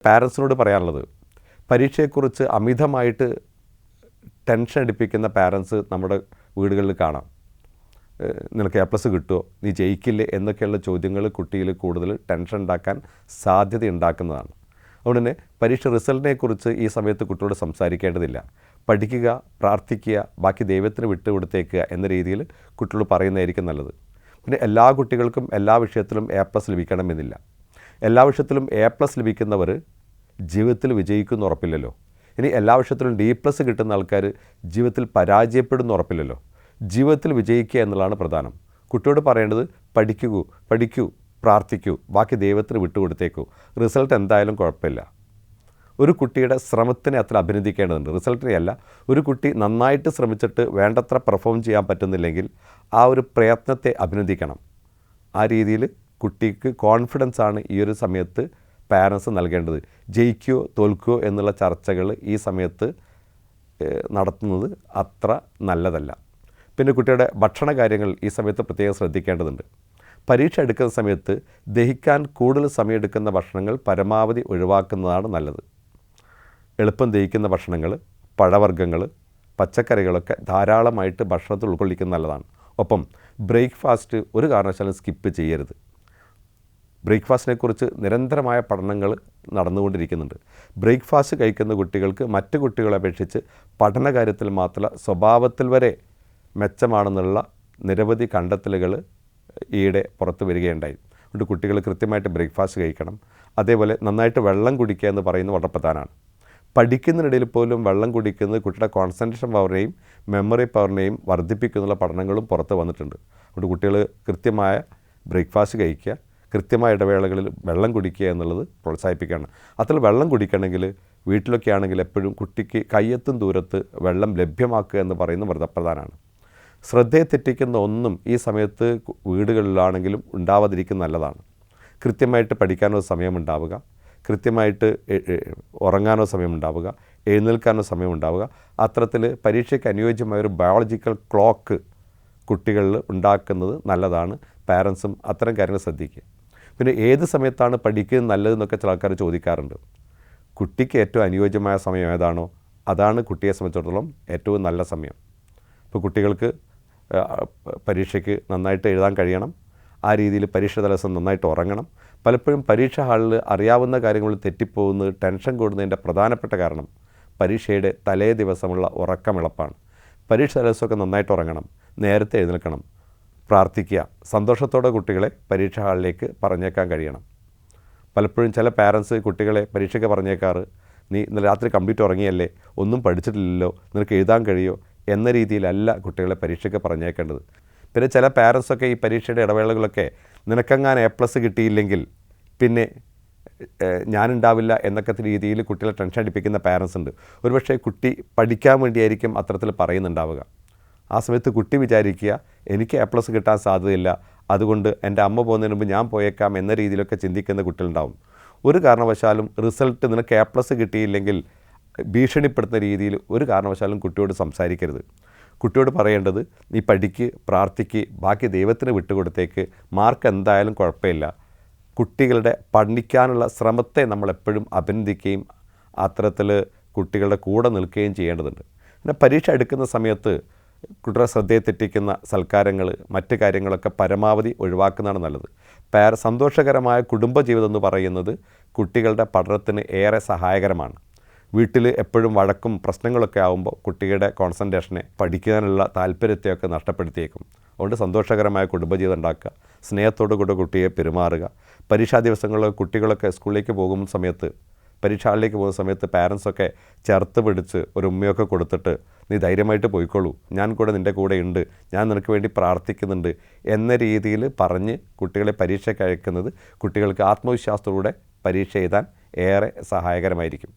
പാരൻസിനോട് പറയാനുള്ളത്, പരീക്ഷയെക്കുറിച്ച് അമിതമായിട്ട് tension അടിപ്പിക്കുന്ന parents നമ്മുടെ വീടുകളിൽ കാണാം. നിനക്ക് A+ കിട്ടുമോ, നീ ജയിക്കില്ലേ എന്നൊക്കെയുള്ള ചോദ്യങ്ങൾ കുട്ടിയിൽ കൂടുതൽ ടെൻഷൻ ഉണ്ടാക്കാൻ സാധ്യത ഉണ്ടാക്കുന്നതാണ്. അതുകൊണ്ട് തന്നെ പരീക്ഷ റിസൾട്ടിനെക്കുറിച്ച് ഈ സമയത്ത് കുട്ടിയോട് സംസാരിക്കേണ്ടതില്ല. പഠിക്കുക, പ്രാർത്ഥിക്കുക, ബാക്കി ദൈവത്തിന് വിട്ടുകൊടുത്തേക്കുക എന്ന രീതിയിൽ കുട്ടികൾ പറയുന്നതായിരിക്കും നല്ലത്. പിന്നെ എല്ലാ കുട്ടികൾക്കും എല്ലാ വിഷയത്തിലും A+ ലഭിക്കണമെന്നില്ല. എല്ലാ വിഷയത്തിലും A+ ലഭിക്കുന്നവർ ജീവിതത്തിൽ വിജയിക്കുമെന്ന് ഉറപ്പില്ലല്ലോ. ഇനി എല്ലാ വിഷയത്തിലും D+ കിട്ടുന്ന ആൾക്കാർ ജീവിതത്തിൽ പരാജയപ്പെടുമെന്ന് ഉറപ്പില്ലല്ലോ. ജീവിതത്തിൽ വിജയിക്കുക എന്നുള്ളതാണ് പ്രധാനം. കുട്ടിയോട് പറയേണ്ടത് പഠിക്കൂ, പ്രാർത്ഥിക്കൂ, ബാക്കി ദൈവത്തിന് വിട്ടുകൊടുത്തേക്കൂ. റിസൾട്ട് എന്തായാലും കുഴപ്പമില്ല. ഒരു കുട്ടിയുടെ ശ്രമത്തിനെ അത്ര അഭിനന്ദിക്കേണ്ടതുണ്ട്, റിസൾട്ടിനെയല്ല. ഒരു കുട്ടി നന്നായിട്ട് ശ്രമിച്ചിട്ട് വേണ്ടത്ര പെർഫോം ചെയ്യാൻ പറ്റുന്നില്ലെങ്കിൽ ആ ഒരു പ്രയത്നത്തെ അഭിനന്ദിക്കണം. ആ രീതിയിൽ കുട്ടിക്ക് കോൺഫിഡൻസ് ആണ് ഈ ഒരു സമയത്ത് പാരൻസ് നൽകേണ്ടത്. ജയിക്കുകയോ തോൽക്കുകയോ എന്നുള്ള ചർച്ചകൾ ഈ സമയത്ത് നടത്തുന്നത് അത്ര നല്ലതല്ല. പിന്നെ കുട്ടിയുടെ ഭക്ഷണ കാര്യങ്ങൾ ഈ സമയത്ത് പ്രത്യേകം ശ്രദ്ധിക്കേണ്ടതുണ്ട്. പരീക്ഷ എടുക്കുന്ന സമയത്ത് ദഹിക്കാൻ കൂടുതൽ സമയമെടുക്കുന്ന ഭക്ഷണങ്ങൾ പരമാവധി ഒഴിവാക്കുന്നതാണ് നല്ലത്. എളുപ്പം ദഹിക്കുന്ന ഭക്ഷണങ്ങൾ, പഴവർഗ്ഗങ്ങൾ, പച്ചക്കറികളൊക്കെ ധാരാളമായിട്ട് ഭക്ഷണത്തിൽ ഉൾക്കൊള്ളിക്കുന്നത് നല്ലതാണ്. ഒപ്പം ബ്രേക്ക്ഫാസ്റ്റ് ഒരു കാരണവശാലും സ്കിപ്പ് ചെയ്യരുത്. ബ്രേക്ക്ഫാസ്റ്റിനെക്കുറിച്ച് നിരന്തരമായ പഠനങ്ങൾ നടന്നുകൊണ്ടിരിക്കുന്നുണ്ട്. ബ്രേക്ക്ഫാസ്റ്റ് കഴിക്കുന്ന കുട്ടികൾക്ക് മറ്റു കുട്ടികളെ അപേക്ഷിച്ച് പഠന കാര്യത്തിൽ മാത്രമല്ല സ്വഭാവത്തിൽ വരെ മെച്ചമാണെന്നുള്ള നിരവധി കണ്ടെത്തലുകൾ ഈയിടെ പുറത്തു വരികയുണ്ടായി. അതുകൊണ്ട് കുട്ടികൾ കൃത്യമായിട്ട് ബ്രേക്ക്ഫാസ്റ്റ് കഴിക്കണം. അതേപോലെ നന്നായിട്ട് വെള്ളം കുടിക്കുക എന്ന് പറയുന്നത് വളരെ പ്രധാനമാണ്. പഠിക്കുന്നതിനിടയിൽ പോലും വെള്ളം കുടിക്കുന്നത് കുട്ടിയുടെ കോൺസെൻട്രേഷൻ പവറിനെയും മെമ്മറി പവറിനെയും വർദ്ധിപ്പിക്കുന്നുള്ള പഠനങ്ങളും പുറത്ത് വന്നിട്ടുണ്ട്. അതുകൊണ്ട് കുട്ടികൾ കൃത്യമായ ബ്രേക്ക്ഫാസ്റ്റ് കഴിക്കുക, കൃത്യമായ ഇടവേളകളിൽ വെള്ളം കുടിക്കുക എന്നുള്ളത് പ്രോത്സാഹിപ്പിക്കുകയാണ്. അതിൽ വെള്ളം കുടിക്കണമെങ്കിൽ വീട്ടിലൊക്കെ ആണെങ്കിൽ എപ്പോഴും കുട്ടിക്ക് കയ്യെത്തും ദൂരത്ത് വെള്ളം ലഭ്യമാക്കുക എന്ന് പറയുന്നത് വളരെ പ്രധാനമാണ്. ശ്രദ്ധയെ തെറ്റിക്കുന്ന ഒന്നും ഈ സമയത്ത് വീടുകളിലാണെങ്കിലും ഉണ്ടാവാതിരിക്കുന്ന നല്ലതാണ്. കൃത്യമായിട്ട് പഠിക്കാനോ സമയമുണ്ടാവുക, കൃത്യമായിട്ട് ഉറങ്ങാനോ സമയമുണ്ടാവുക, എഴുന്നേൽക്കാനോ സമയമുണ്ടാവുക. അത്തരത്തിൽ പരീക്ഷയ്ക്ക് അനുയോജ്യമായൊരു ബയോളജിക്കൽ ക്ലോക്ക് കുട്ടികളിൽ ഉണ്ടാക്കുന്നത് നല്ലതാണ്. പാരൻസും അത്തരം കാര്യങ്ങൾ ശ്രദ്ധിക്കുക. പിന്നെ ഏത് സമയത്താണ് പഠിക്കുന്നത് നല്ലതെന്നൊക്കെ ചില ആൾക്കാർ ചോദിക്കാറുണ്ട്. കുട്ടിക്ക് ഏറ്റവും അനുയോജ്യമായ സമയം ഏതാണോ അതാണ് കുട്ടിയെ സംബന്ധിച്ചിടത്തോളം ഏറ്റവും നല്ല സമയം. ഇപ്പോൾ കുട്ടികൾക്ക് പരീക്ഷയ്ക്ക് നന്നായിട്ട് എഴുതാൻ കഴിയണം. ആ രീതിയിൽ പരീക്ഷ തലേദിവസം നന്നായിട്ട് ഉറങ്ങണം. പലപ്പോഴും പരീക്ഷ ഹാളിൽ അറിയാവുന്ന കാര്യങ്ങൾ തെറ്റിപ്പോകുന്നത്, ടെൻഷൻ കൂടുന്നതിൻ്റെ പ്രധാനപ്പെട്ട കാരണം പരീക്ഷയുടെ തലേ ദിവസമുള്ള ഉറക്കമിളപ്പാണ്. പരീക്ഷ തലേദിവസമൊക്കെ നന്നായിട്ട് ഉറങ്ങണം, നേരത്തെ എഴുന്നേൽക്കണം, പ്രാർത്ഥിക്കുക. സന്തോഷത്തോടെ കുട്ടികളെ പരീക്ഷ ഹാളിലേക്ക് പറഞ്ഞേക്കാൻ കഴിയണം. പലപ്പോഴും ചില പാരൻസ് കുട്ടികളെ പരീക്ഷയ്ക്ക് പറഞ്ഞേക്കാറ്, നീ ഇന്നലെ രാത്രി കംപ്ലീറ്റ് ഉറങ്ങിയല്ലേ, ഒന്നും പഠിച്ചിട്ടില്ലല്ലോ, നിനക്ക് എഴുതാൻ കഴിയോ എന്ന രീതിയിലല്ല കുട്ടികളെ പരീക്ഷയ്ക്ക് പറഞ്ഞേക്കേണ്ടത്. പിന്നെ ചില പാരൻസൊക്കെ ഈ പരീക്ഷയുടെ ഇടവേളകളൊക്കെ നിനക്കെങ്ങാനും A+ കിട്ടിയില്ലെങ്കിൽ പിന്നെ ഞാനുണ്ടാവില്ല എന്നൊക്കെ രീതിയിൽ കുട്ടികളെ ടെൻഷൻ അടിപ്പിക്കുന്ന പാരൻസ് ഉണ്ട്. ഒരുപക്ഷെ കുട്ടി പഠിക്കാൻ വേണ്ടിയായിരിക്കും അത്തരത്തിൽ പറയുന്നുണ്ടാവുക. ആ സമയത്ത് കുട്ടി വിചാരിക്കുക, എനിക്ക് A+ കിട്ടാൻ സാധ്യതയില്ല, അതുകൊണ്ട് എൻ്റെ അമ്മ പോകുന്നതിന് മുമ്പ് ഞാൻ പോയേക്കാം എന്ന രീതിയിലൊക്കെ ചിന്തിക്കുന്ന കുട്ടികളുണ്ടാവും. ഒരു കാരണവശാലും റിസൾട്ട് നിനക്ക് A+ കിട്ടിയില്ലെങ്കിൽ ഭീഷണിപ്പെടുത്തുന്ന രീതിയിൽ ഒരു കാരണവശാലും കുട്ടിയോട് സംസാരിക്കരുത്. കുട്ടിയോട് പറയേണ്ടത്, നീ പഠിക്ക്, പ്രാർത്ഥിക്ക്, ബാക്കി ദൈവത്തിന് വിട്ടുകൊടുത്തേക്ക്, മാർക്ക് എന്തായാലും കുഴപ്പമില്ല. കുട്ടികളുടെ പഠിക്കാനുള്ള ശ്രമത്തെ നമ്മളെപ്പോഴും അഭിനന്ദിക്കുകയും അത്തരത്തിൽ കുട്ടികളുടെ കൂടെ നിൽക്കുകയും ചെയ്യേണ്ടതുണ്ട്. പിന്നെ പരീക്ഷ എടുക്കുന്ന സമയത്ത് കുട്ടിയുടെ ശ്രദ്ധയെ തെറ്റിക്കുന്ന സൽക്കാരങ്ങൾ, മറ്റ് കാര്യങ്ങളൊക്കെ പരമാവധി ഒഴിവാക്കുന്നതാണ് നല്ലത്. സന്തോഷകരമായ കുടുംബജീവിതം എന്ന് പറയുന്നത് കുട്ടികളുടെ പഠനത്തിന് ഏറെ സഹായകരമാണ്. വീട്ടിൽ എപ്പോഴും വഴക്കും പ്രശ്നങ്ങളൊക്കെ ആകുമ്പോൾ കുട്ടിയുടെ കോൺസെൻട്രേഷനെ, പഠിക്കാനുള്ള താല്പര്യത്തെയൊക്കെ നഷ്ടപ്പെടുത്തിയേക്കും. അതുകൊണ്ട് സന്തോഷകരമായ കുടുംബജീവിതം ഉണ്ടാക്കുക, സ്നേഹത്തോടു കൂടെ കുട്ടിയെ പെരുമാറുക. പരീക്ഷാ ദിവസങ്ങളിൽ കുട്ടികളൊക്കെ സ്കൂളിലേക്ക് പോകുന്ന സമയത്ത്, പരീക്ഷകളിലേക്ക് പോകുന്ന സമയത്ത് പാരൻസൊക്കെ ചേർത്ത് പിടിച്ച് ഒരു ഉമ്മയൊക്കെ കൊടുത്തിട്ട്, നീ ധൈര്യമായിട്ട് പോയിക്കോളൂ, ഞാൻ കൂടെ നിൻ്റെ കൂടെ ഉണ്ട്, ഞാൻ നിനക്ക് വേണ്ടി പ്രാർത്ഥിക്കുന്നുണ്ട് എന്ന രീതിയിൽ പറഞ്ഞ് കുട്ടികളെ പരീക്ഷയ്ക്ക് അയക്കുന്നത് കുട്ടികൾക്ക് ആത്മവിശ്വാസത്തോടെ പരീക്ഷ എഴുതാൻ ഏറെ സഹായകരമായിരിക്കും.